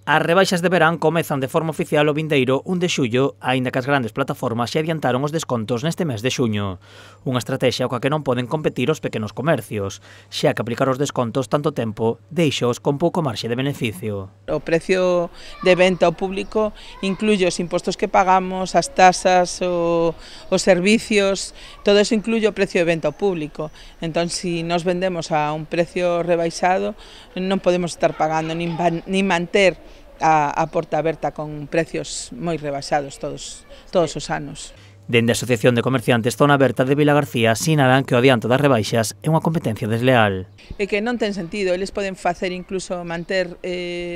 As rebaixas de verán comezan de forma oficial o vindeiro 1 de xullo, aínda que as grandes plataformas xa adiantaron os descontos neste mes de xuño. Unha estratexia coa que non poden competir os pequenos comercios, xa que aplicar os descontos tanto tempo deixaos con pouco marxe de beneficio. O precio de venta ao público incluye os impostos que pagamos, as tasas, os servicios, todo eso incluye o precio de venta ao público. Entón, se nos vendemos a un precio rebaixado, non podemos estar pagando nin manter a porta aberta con precios moi rebaixados todos os anos. Dende a Asociación de Comerciantes Zona Aberta de Vilagarcía sinalan que o adianto das rebaixas é unha competencia desleal. E que non ten sentido, eles poden facer incluso manter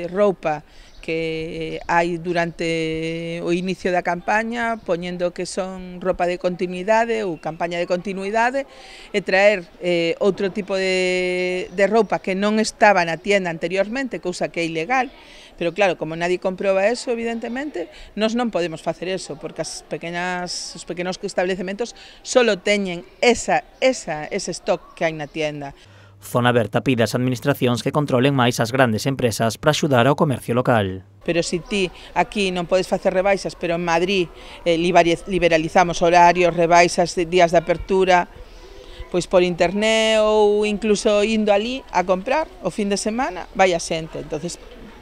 roupa que hai durante o inicio da campaña, poñendo que son roupa de continuidade ou campaña de continuidade, e traer outro tipo de roupa que non estaba na tienda anteriormente, cousa que é ilegal. Pero claro, como nadie comproba eso, evidentemente, nós non podemos facer eso, porque os pequenos establecementos solo teñen ese stock que hai na tienda. Zona Aberta pide ás administracións que controlen máis as grandes empresas para axudar ao comercio local. Pero se ti aquí non podes facer rebaixas, pero en Madrid liberalizamos horarios, rebaixas, días de apertura, pois por internet ou incluso indo ali a comprar o fin de semana, vai a xente. Entonces,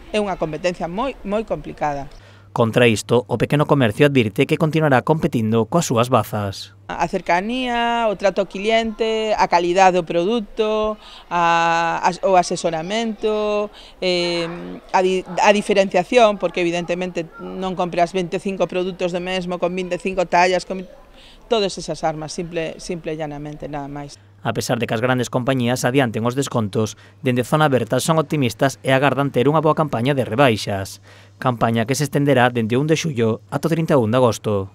é unha competencia moi complicada. Contra isto, o pequeno comercio advirte que continuará competindo coas súas bazas. A cercanía, o trato ao cliente, a calidade do produto, o asesoramento, a diferenciación, porque evidentemente non compras 25 produtos do mesmo con 25 tallas, con todas esas armas, simple e llanamente, nada máis. A pesar de que as grandes compañías adianten os descontos, dende Zona Aberta son optimistas e agardan ter unha boa campaña de rebaixas. Campaña que se estenderá dende 1 de xullo ata o 31 de agosto.